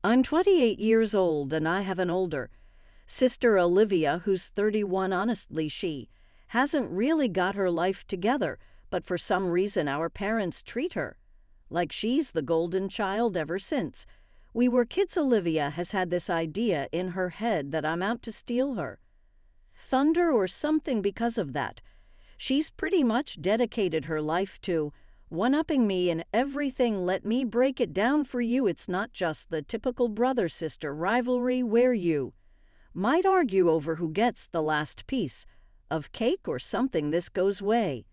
I'm 28 years old and I have an older sister, Olivia, who's 31. Honestly, she hasn't really got her life together, but for some reason our parents treat her like she's the golden child ever since we were kids. Olivia has had this idea in her head that I'm out to steal her thunder or something. Because of that, she's pretty much dedicated her life to one-upping me in everything. Let me break it down for you. It's not just the typical brother-sister rivalry where you might argue over who gets the last piece of cake or something. This goes way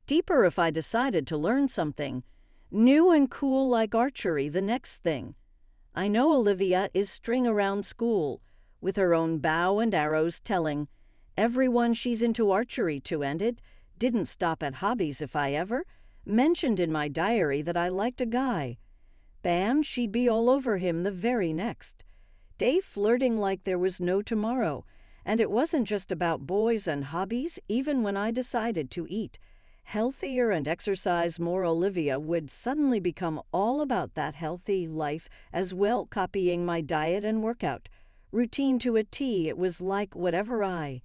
deeper. If I decided to learn something new and cool like archery, the next thing I know, Olivia is string around school with her own bow and arrows, telling everyone she's into archery too. And it didn't stop at hobbies. If I ever mentioned in my diary that I liked a guy, bam, she'd be all over him the very next day, flirting like there was no tomorrow. And it wasn't just about boys and hobbies. Even when I decided to eat healthier and exercise more, Olivia would suddenly become all about that healthy life as well, copying my diet and workout routine to a T. It was like whatever I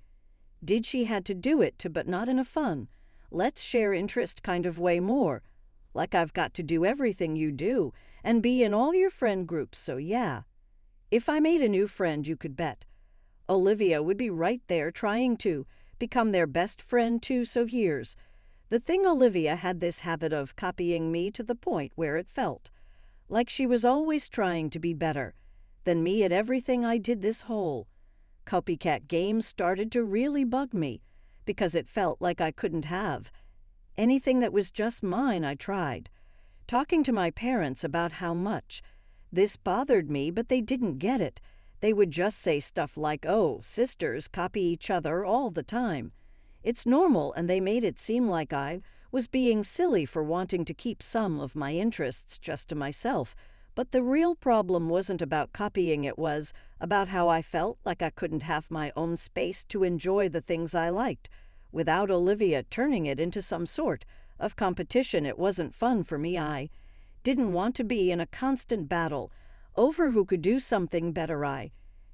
did, she had to do it too, but not in a fun, let's share interest kind of way. More like I've got to do everything you do and be in all your friend groups. So yeah, if I made a new friend, you could bet Olivia would be right there trying to become their best friend too. So here's the thing, Olivia had this habit of copying me to the point where it felt like she was always trying to be better than me at everything I did. This whole copycat game started to really bug me because it felt like I couldn't have anything that was just mine. I tried talking to my parents about how much this bothered me, but they didn't get it. They would just say stuff like, "Oh, sisters copy each other all the time. It's normal," and they made it seem like I was being silly for wanting to keep some of my interests just to myself. But the real problem wasn't about copying. It was about how I felt like I couldn't have my own space to enjoy the things I liked without Olivia turning it into some sort of competition. It wasn't fun for me. I didn't want to be in a constant battle over who could do something better. I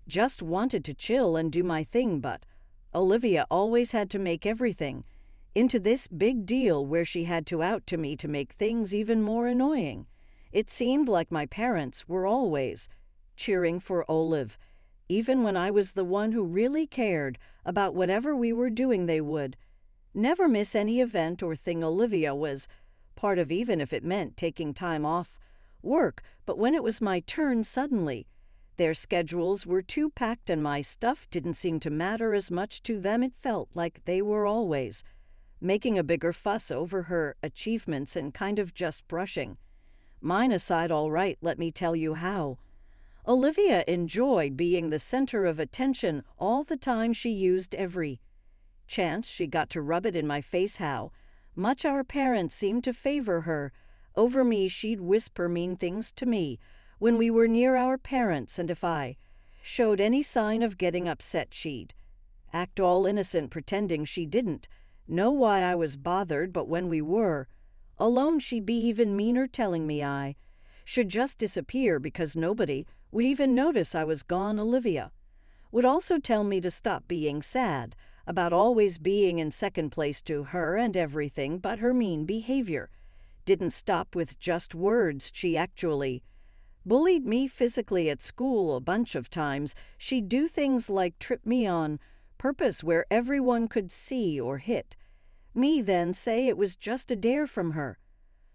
just wanted to chill and do my thing, but Olivia always had to make everything into this big deal where she had to out to me to make things even more annoying. It seemed like my parents were always cheering for Olive. Even when I was the one who really cared about whatever we were doing, they would never miss any event or thing Olivia was part of, even if it meant taking time off work. But when it was my turn, suddenly their schedules were too packed and my stuff didn't seem to matter as much to them. It felt like they were always making a bigger fuss over her achievements and kind of just brushing mine aside. All right, let me tell you how Olivia enjoyed being the center of attention all the time. She used every chance she got to rub it in my face how much our parents seemed to favor her over me. She'd whisper mean things to me when we were near our parents, and if I showed any sign of getting upset, she'd act all innocent, pretending she didn't know why I was bothered. But when we were alone, she'd be even meaner, telling me I should just disappear because nobody would even notice I was gone. Olivia would also tell me to stop being sad about always being in second place to her and everything, but her mean behavior didn't stop with just words. She actually bullied me physically at school a bunch of times. She'd do things like trip me on purpose where everyone could see, or hit me, then say it was just a dare from her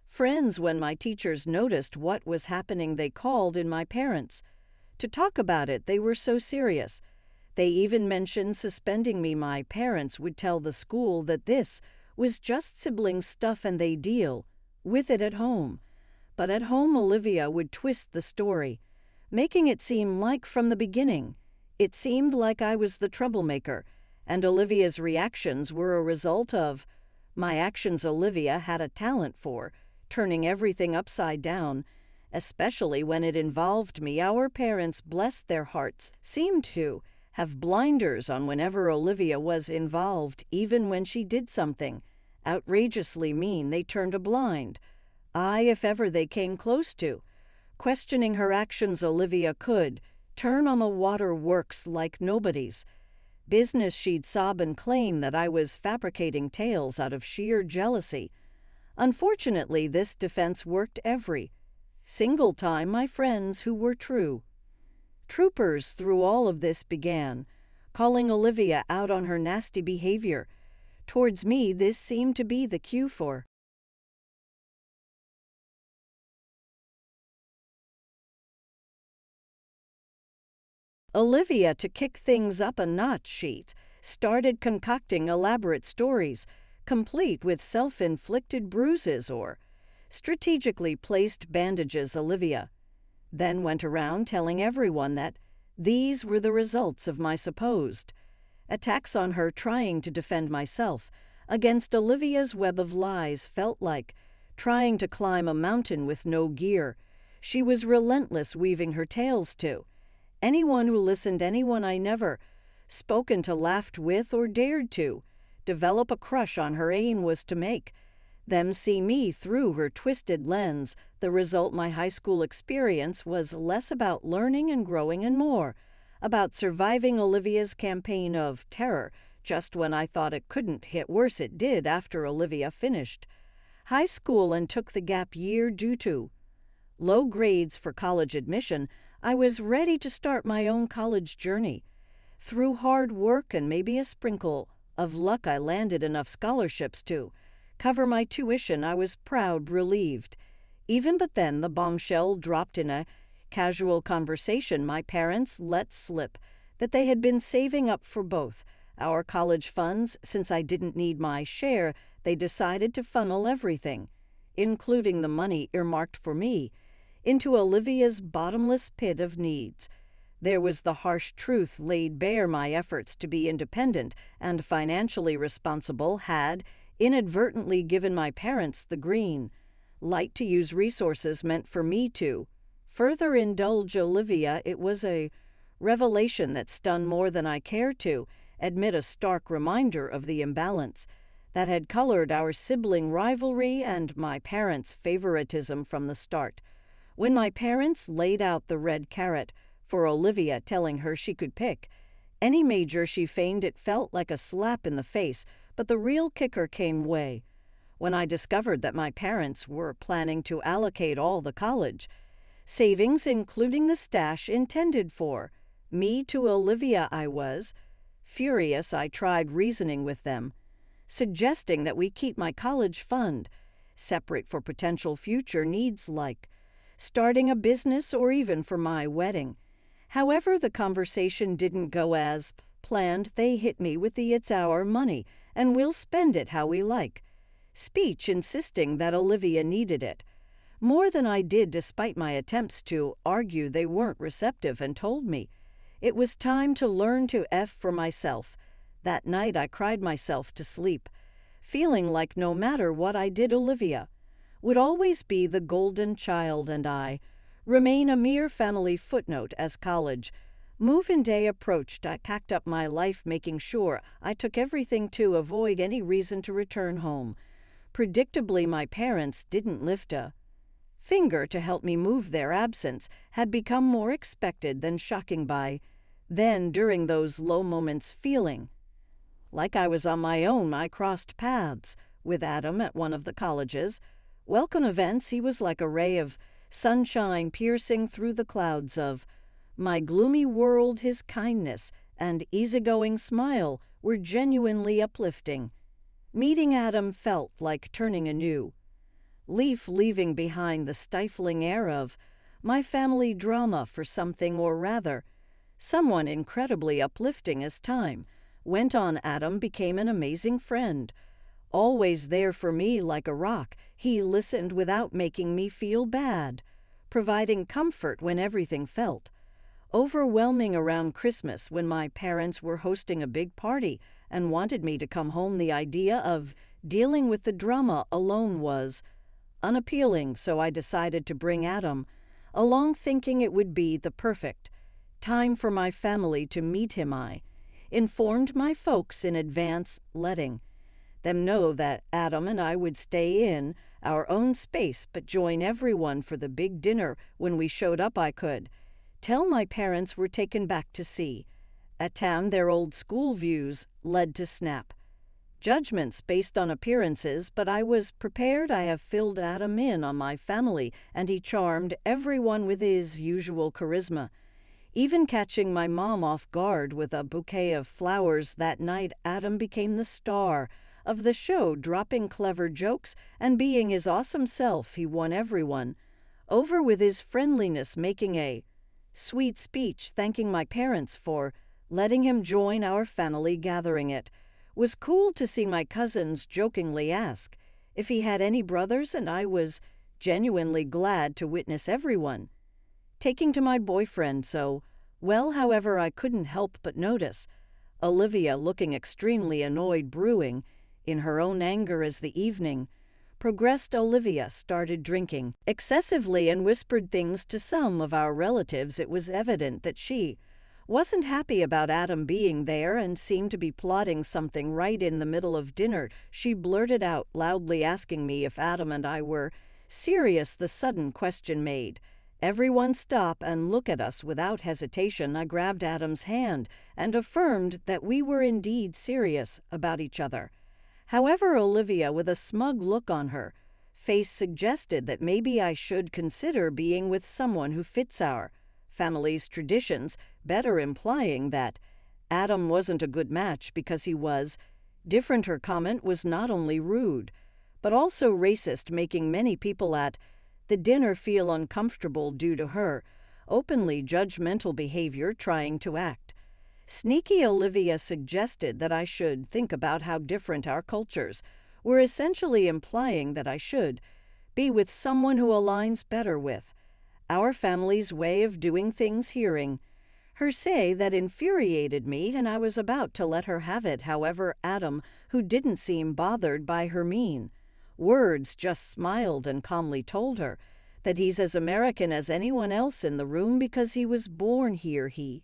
friends. When my teachers noticed what was happening, they called in my parents to talk about it. They were so serious, they even mentioned suspending me. My parents would tell the school that this was just sibling stuff and they deal with it at home. But at home, Olivia would twist the story, making it seem like from the beginning it seemed like I was the troublemaker, and Olivia's reactions were a result of my actions. Olivia had a talent for turning everything upside down, especially when it involved me. Our parents, bless their hearts, seemed to have blinders on whenever Olivia was involved. Even when she did something outrageously mean, they turned a blind eye if ever they came close to Questioning her actions, Olivia could turn on the waterworks like nobody's business. She'd sob and claim that I was fabricating tales out of sheer jealousy. Unfortunately, this defense worked every single time. My friends, who were true troopers through all of this, began calling Olivia out on her nasty behavior towards me. This seemed to be the cue for Olivia to kick things up a notch. She started concocting elaborate stories, complete with self-inflicted bruises or strategically placed bandages. Olivia then went around telling everyone that these were the results of my supposed attacks on her. Trying to defend myself against Olivia's web of lies felt like trying to climb a mountain with no gear. She was relentless, weaving her tales to anyone who listened, anyone I never spoken to, laughed with, or dared to develop a crush on. Her aim was to make them see me through her twisted lens. The result, my high school experience, was less about learning and growing and more about surviving Olivia's campaign of terror. Just when I thought it couldn't hit worse, it did. After Olivia finished high school and took the gap year due to low grades for college admission, I was ready to start my own college journey. Through hard work and maybe a sprinkle of luck, I landed enough scholarships to cover my tuition. I was proud, relieved even, but then the bombshell dropped in a casual conversation. My parents let slip that they had been saving up for both our college funds. Since I didn't need my share, they decided to funnel everything, including the money earmarked for me, into Olivia's bottomless pit of needs. There was the harsh truth laid bare. My efforts to be independent and financially responsible had inadvertently given my parents the green light to use resources meant for me to further indulge Olivia. It was a revelation that stunned more than I cared to admit, a stark reminder of the imbalance that had colored our sibling rivalry and my parents' favoritism from the start. When my parents laid out the red carrot for Olivia, telling her she could pick any major she feigned, it felt like a slap in the face. But the real kicker came when I discovered that my parents were planning to allocate all the college savings, including the stash intended for me, to Olivia. I was furious. I tried reasoning with them, suggesting that we keep my college fund separate for potential future needs like starting a business or even for my wedding. However, the conversation didn't go as planned. They hit me with the "it's our money and we'll spend it how we like" speech, insisting that Olivia needed it more than I did. Despite my attempts to argue, they weren't receptive and told me it was time to learn to F for myself. That night I cried myself to sleep, feeling like no matter what I did, Olivia would always be the golden child and I remain a mere family footnote. As college move-in day approached, I packed up my life, making sure I took everything to avoid any reason to return home. Predictably, my parents didn't lift a finger to help me move. Their absence had become more expected than shocking by then. During those low moments, feeling like I was on my own, I crossed paths with Adam at one of the college's welcome events. He was like a ray of sunshine piercing through the clouds of my gloomy world. His kindness and easygoing smile were genuinely uplifting. Meeting Adam felt like turning a new leaf, leaving behind the stifling air of my family drama for something, or rather, someone incredibly uplifting. As time went on, Adam became an amazing friend, always there for me like a rock. He listened without making me feel bad, providing comfort when everything felt overwhelming. Around Christmas, when my parents were hosting a big party and wanted me to come home, the idea of dealing with the drama alone was unappealing, so I decided to bring Adam along, thinking it would be the perfect time for my family to meet him. I informed my folks in advance, letting them know that Adam and I would stay in our own space, but join everyone for the big dinner when we showed up. I could tell my parents were taken back to see. At town, their old school views led to snap judgments based on appearances, but I was prepared. I have filled Adam in on my family, and he charmed everyone with his usual charisma. Even catching my mom off guard with a bouquet of flowers that night, Adam became the star of the show, dropping clever jokes and being his awesome self. He won everyone over with his friendliness, making a sweet speech thanking my parents for letting him join our family gathering. It was cool to see my cousins jokingly ask if he had any brothers, and I was genuinely glad to witness everyone taking to my boyfriend so well. However, I couldn't help but notice Olivia looking extremely annoyed, brewing in her own anger as the evening progressed. Olivia started drinking excessively and whispered things to some of our relatives. It was evident that she wasn't happy about Adam being there and seemed to be plotting something. Right in the middle of dinner, she blurted out loudly, asking me if Adam and I were serious. The sudden question made everyone stop and look at us without hesitation. I grabbed Adam's hand and affirmed that we were indeed serious about each other. However, Olivia, with a smug look on her face, suggested that maybe I should consider being with someone who fits our family's traditions better, implying that Adam wasn't a good match because he was different. Her comment was not only rude, but also racist, making many people at the dinner feel uncomfortable due to her openly judgmental behavior. Trying to act sneaky, Olivia suggested that I should think about how different our cultures were, essentially implying that I should be with someone who aligns better with our family's way of doing things. Hearing her say that infuriated me, and I was about to let her have it. However, Adam, who didn't seem bothered by her mean words, just smiled and calmly told her that he's as American as anyone else in the room because he was born here. He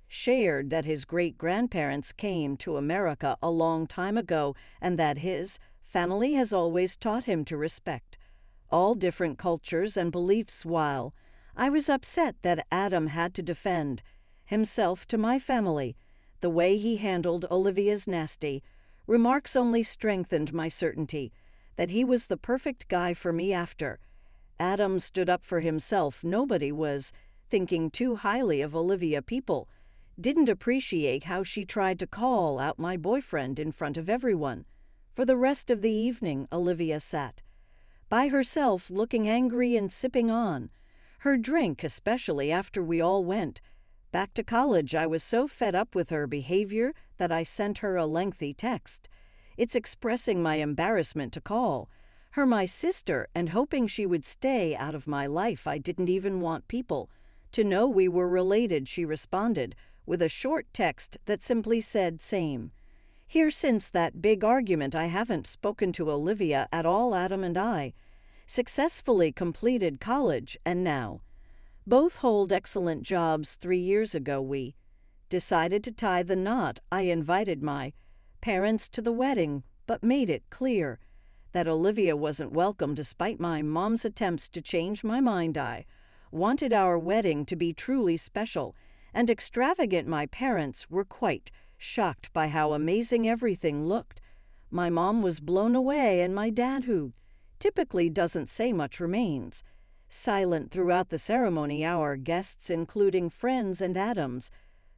shared that his great-grandparents came to America a long time ago and that his family has always taught him to respect all different cultures and beliefs. While I was upset that Adam had to defend himself to my family, the way he handled Olivia's nasty remarks only strengthened my certainty that he was the perfect guy for me. After Adam stood up for himself, nobody was thinking too highly of Olivia. People didn't appreciate how she tried to call out my boyfriend in front of everyone. For the rest of the evening, Olivia sat by herself, looking angry and sipping on her drink, especially after we all went back to college. I was so fed up with her behavior that I sent her a lengthy text. It's expressing my embarrassment to call her my sister and hoping she would stay out of my life. I didn't even want people to know we were related. She responded with a short text that simply said, "Same here. Since that big argument, I haven't spoken to Olivia at all. Adam and I successfully completed college and now both hold excellent jobs. 3 years ago, we decided to tie the knot. I invited my parents to the wedding, but made it clear that Olivia wasn't welcome. Despite my mom's attempts to change my mind, I wanted our wedding to be truly special and extravagant. My parents were quite shocked by how amazing everything looked. My mom was blown away, and my dad, who typically doesn't say much, remains silent throughout the ceremony. Our guests, including friends and Adam's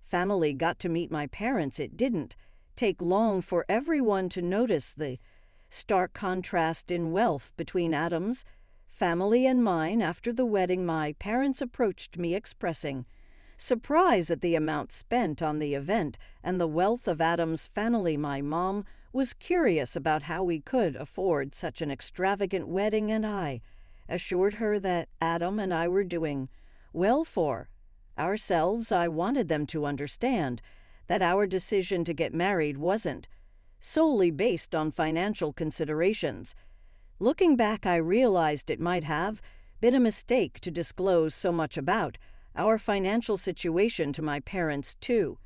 family, got to meet my parents. It didn't take long for everyone to notice the stark contrast in wealth between Adam's family and mine. After the wedding, my parents approached me expressing surprise at the amount spent on the event and the wealth of Adam's family. My mom was curious about how we could afford such an extravagant wedding, and I assured her that Adam and I were doing well for ourselves. I wanted them to understand that our decision to get married wasn't solely based on financial considerations. Looking back, I realized it might have been a mistake to disclose so much about our financial situation to my parents. 2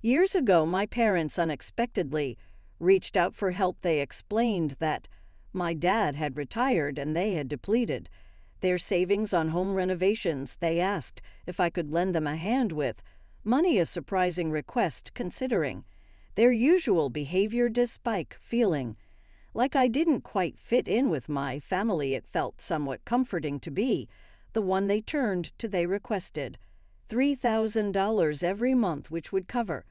years ago, my parents unexpectedly reached out for help. They explained that My dad had retired and they had depleted. Their savings on home renovations they asked if I could lend them a hand with, money a surprising request considering. Their usual behavior despite feeling like I didn't quite fit in with my family. It felt somewhat comforting to be the one they turned to. They requested $3,000 every month, which would cover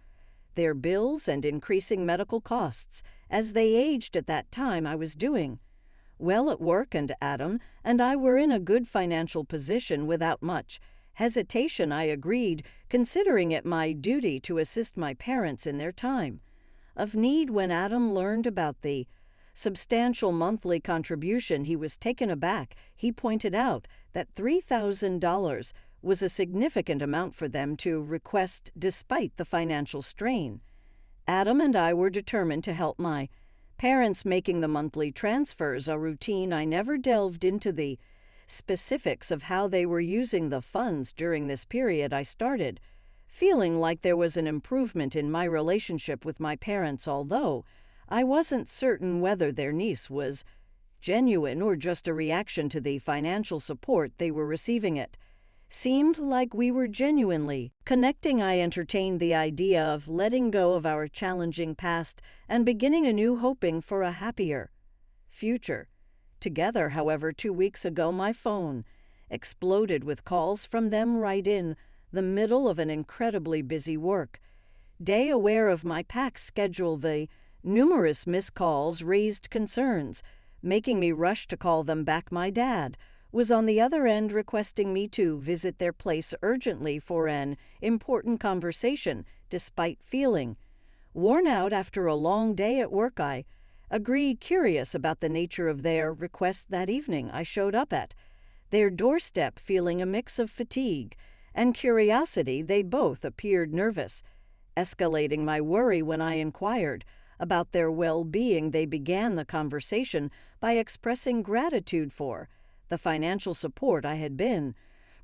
their bills and increasing medical costs as they aged. At that time I was doing well at work, and Adam and I were in a good financial position. Without much hesitation I agreed, considering it my duty to assist my parents in their time of need. When Adam learned about the substantial monthly contribution, he was taken aback. He pointed out that $3,000 was a significant amount for them to request despite the financial strain. Adam and I were determined to help my parents, making the monthly transfers a routine. I never delved into the specifics of how they were using the funds during this period. I started feeling like there was an improvement in my relationship with my parents, although I wasn't certain whether their niece was genuine or just a reaction to the financial support they were receiving. It seemed like we were genuinely connecting. I entertained the idea of letting go of our challenging past and beginning anew, hoping for a happier future together. However, 2 weeks ago my phone exploded with calls from them right in the middle of an incredibly busy work day. Aware of my packed schedule, the numerous missed calls raised concerns, making me rush to call them back. My dad was on the other end, requesting me to visit their place urgently for an important conversation. Despite feeling worn out after a long day at work, I agreed. Curious about the nature of their request, that evening I showed up at their doorstep feeling a mix of fatigue and curiosity. They both appeared nervous, escalating my worry. When I inquired about their well-being, they began the conversation by expressing gratitude for the financial support I had been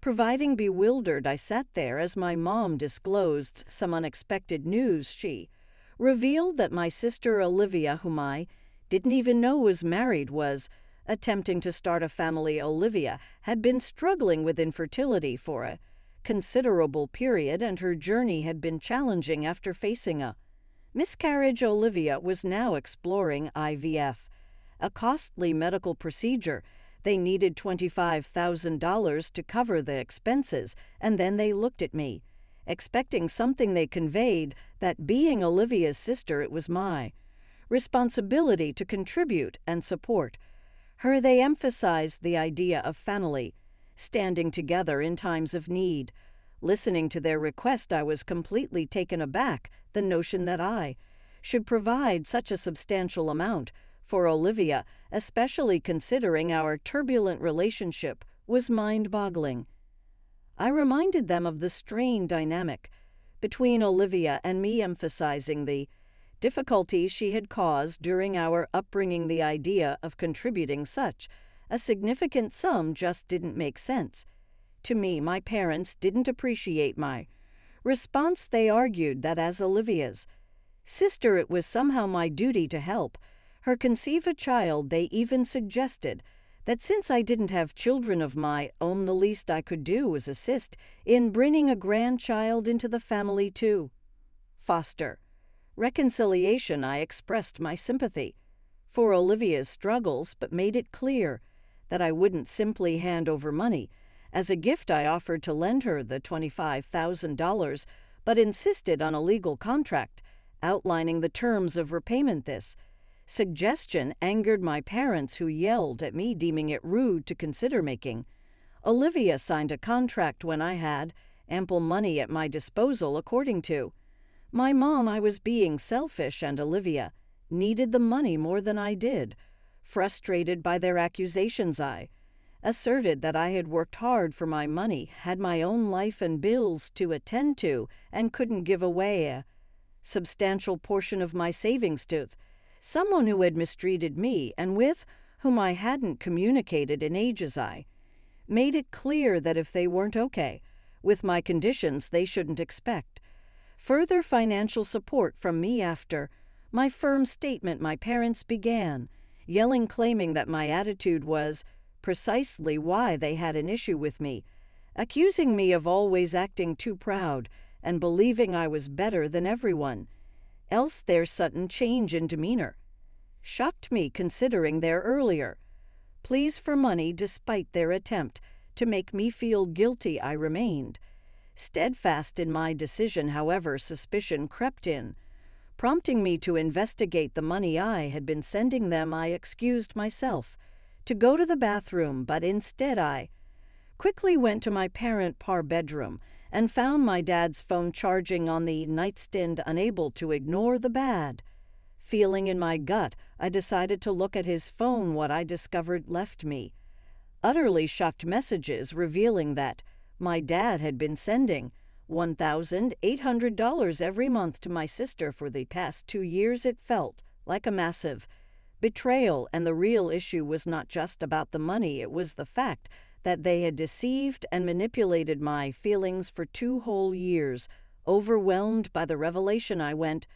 providing. Bewildered, I sat there as my mom disclosed some unexpected news. She revealed that my sister Olivia, whom I didn't even know was married, was attempting to start a family. Olivia had been struggling with infertility for a considerable period, and her journey had been challenging after facing a miscarriage. Olivia was now exploring IVF, a costly medical procedure. They needed $25,000 to cover the expenses, and then they looked at me, expecting something. They conveyed that being Olivia's sister, it was my responsibility to contribute and support her. They emphasized the idea of family standing together in times of need. Listening to their request, I was completely taken aback. The notion that I should provide such a substantial amount for Olivia, especially considering our turbulent relationship, was mind-boggling. I reminded them of the strained dynamic between Olivia and me, emphasizing the difficulties she had caused during our upbringing. The idea of contributing such a significant sum just didn't make sense to me. My parents didn't appreciate my response. They argued that as Olivia's sister, it was somehow my duty to help her conceive a child. They even suggested that since I didn't have children of my own, the least I could do was assist in bringing a grandchild into the family to foster reconciliation. I expressed my sympathy for Olivia's struggles, but made it clear that I wouldn't simply hand over money as a gift. I offered to lend her the $25,000, but insisted on a legal contract outlining the terms of repayment. This suggestion angered my parents, who yelled at me, deeming it rude to consider making Olivia signed a contract when I had ample money at my disposal. According to my mom, I was being selfish, and Olivia needed the money more than I did. Frustrated by their accusations, I asserted that I had worked hard for my money, had my own life and bills to attend to, and couldn't give away a substantial portion of my savings to someone who had mistreated me and with whom I hadn't communicated in ages. I made it clear that if they weren't okay with my conditions, they shouldn't expect further financial support from me. After my firm statement, my parents began yelling, claiming that my attitude was precisely why they had an issue with me, accusing me of always acting too proud and believing I was better than everyone else. Their sudden change in demeanor shocked me, considering their earlier pleas for money. Despite their attempt to make me feel guilty, I remained steadfast in my decision. However, suspicion crept in, prompting me to investigate the money I had been sending them. I excused myself to go to the bathroom, but instead I quickly went to my parent bedroom and found my dad's phone charging on the nightstand. Unable to ignore the bad feeling in my gut, I decided to look at his phone. What I discovered left me utterly shocked: messages revealing that my dad had been sending $1,800 every month to my sister for the past 2 years. It felt like a massive betrayal, and the real issue was not just about the money. It was the fact that they had deceived and manipulated my feelings for 2 whole years. Overwhelmed by the revelation, I went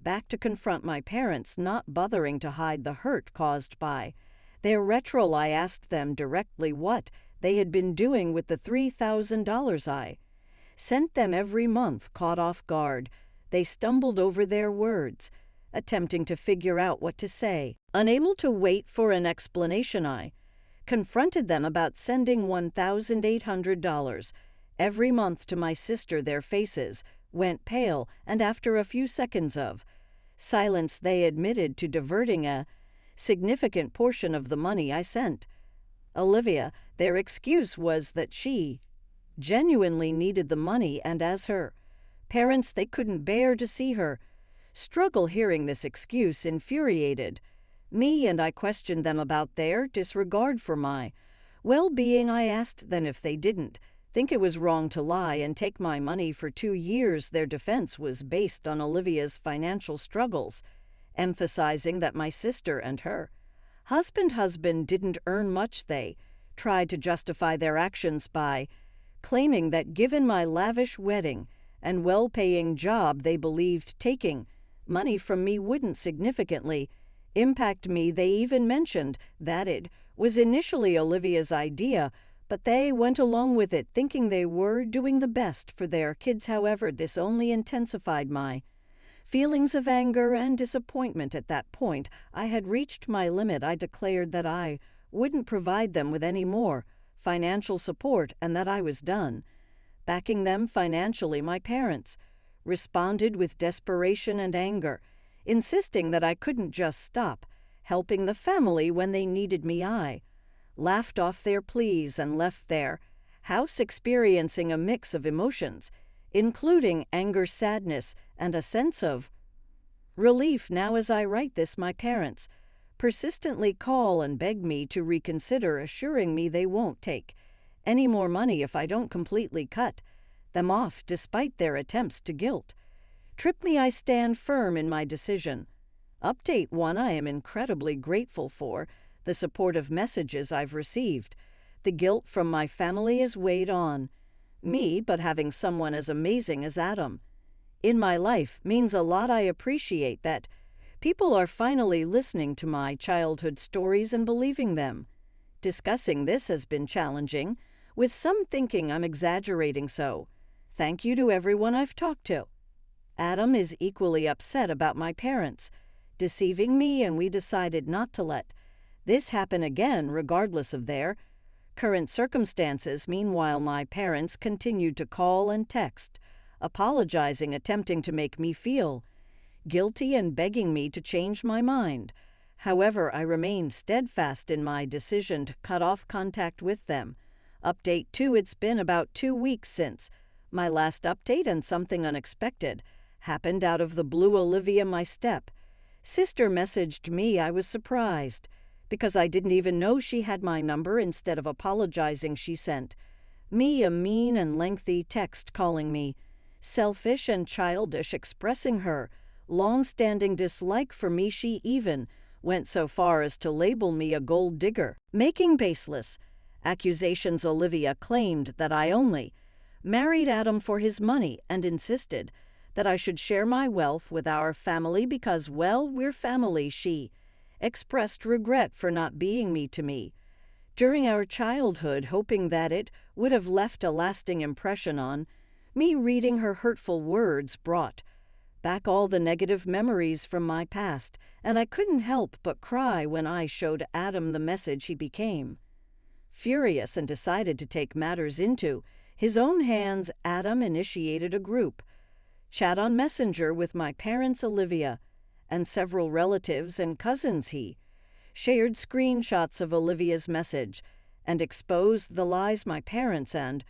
back to confront my parents, not bothering to hide the hurt caused by their betrayal. I asked them directly what they had been doing with the $3,000 I sent them every month. Caught off guard, they stumbled over their words, attempting to figure out what to say. Unable to wait for an explanation, I confronted them about sending $1,800 every month to my sister. Their faces went pale, and after a few seconds of silence, they admitted to diverting a significant portion of the money I sent Olivia. Their excuse was that she genuinely needed the money, and as her parents, they couldn't bear to see her struggle. Hearing this excuse infuriated me, and I questioned them about their disregard for my well-being. I asked them if they didn't think it was wrong to lie and take my money for 2 years. Their defense was based on Olivia's financial struggles, emphasizing that my sister and her husband didn't earn much. They tried to justify their actions by claiming that given my lavish wedding and well-paying job, they believed taking money from me wouldn't significantly impact me. They even mentioned that it was initially Olivia's idea, but they went along with it, thinking they were doing the best for their kids. However, this only intensified my feelings of anger and disappointment. At that point, I had reached my limit. I declared that I wouldn't provide them with any more financial support and that I was done backing them financially. My parents responded with desperation and anger, insisting that I couldn't just stop helping the family when they needed me. I laughed off their pleas and left their house experiencing a mix of emotions, including anger, sadness, and a sense of relief. Now, as I write this, my parents persistently call and beg me to reconsider, assuring me they won't take any more money if I don't completely cut them off. Despite their attempts to guilt trip me, I stand firm in my decision. Update 1: I am incredibly grateful for the supportive messages I've received. The guilt from my family has weighed on me, but having someone as amazing as Adam in my life means a lot. I appreciate that people are finally listening to my childhood stories and believing them. Discussing this has been challenging, with some thinking I'm exaggerating, so thank you to everyone I've talked to. Adam is equally upset about my parents deceiving me, and we decided not to let this happen again, regardless of their current circumstances. Meanwhile, my parents continued to call and text, apologizing, attempting to make me feel guilty, and begging me to change my mind. However, I remained steadfast in my decision to cut off contact with them. Update 2: It's been about 2 weeks since my last update, and something unexpected happened out of the blue. Olivia, my step sister, messaged me. I was surprised because I didn't even know she had my number. Instead of apologizing, she sent me a mean and lengthy text calling me selfish and childish, expressing her long-standing dislike for me. She even went so far as to label me a gold digger, making baseless accusations. Olivia claimed that I only married Adam for his money and insisted that I should share my wealth with our family because, well, we're family. She expressed regret for not being me to me. During our childhood, hoping that it would have left a lasting impression on me, reading her hurtful words brought back all the negative memories from my past, and I couldn't help but cry when I showed Adam the message he became. Furious and decided to take matters into his own hands, Adam initiated a group chat on Messenger with my parents Olivia and several relatives and cousins. He shared screenshots of Olivia's message and exposed the lies my parents and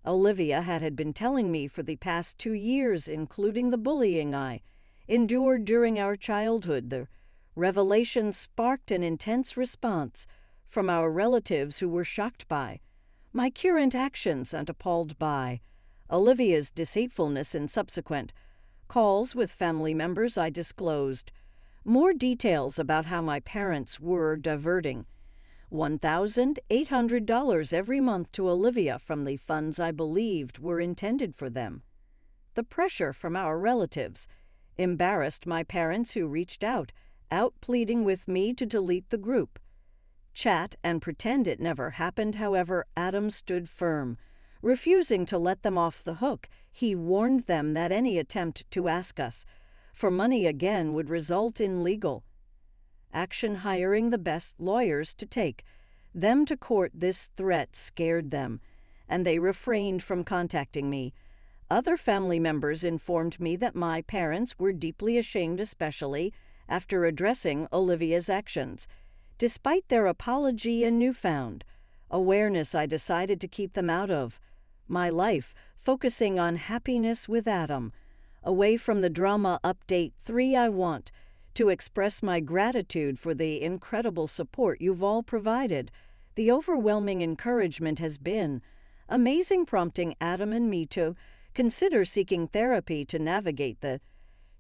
Olivia had been telling me for the past 2 years, including the bullying I endured during our childhood. The revelation sparked an intense response from our relatives who were shocked by my current actions and appalled by Olivia's deceitfulness. In subsequent calls with family members, I disclosed more details about how my parents were diverting $1,800 every month to Olivia from the funds I believed were intended for them. The pressure from our relatives embarrassed my parents, who reached out pleading with me to delete the group chat and pretend it never happened. However, Adam stood firm, refusing to let them off the hook. He warned them that any attempt to ask us for money again would result in legal action, hiring the best lawyers to take them to court. This threat scared them, and they refrained from contacting me. Other family members informed me that my parents were deeply ashamed, especially after addressing Olivia's actions. Despite their apology and newfound awareness, I decided to keep them out of my life, focusing on happiness with Adam, away from the drama. Update 3: I want to express my gratitude for the incredible support you've all provided. The overwhelming encouragement has been amazing, prompting Adam and me to consider seeking therapy to navigate the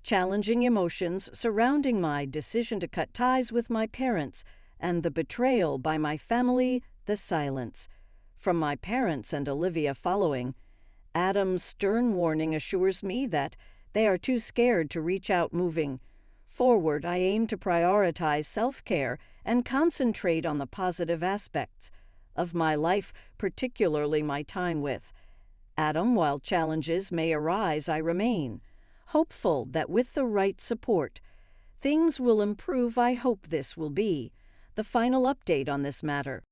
challenging emotions surrounding my decision to cut ties with my parents and the betrayal by my family. The silence from my parents and Olivia following Adam's stern warning assures me that they are too scared to reach out. Moving forward, I aim to prioritize self-care and concentrate on the positive aspects of my life, particularly my time with Adam. While challenges may arise, I remain hopeful that with the right support, things will improve. I hope this will be the final update on this matter.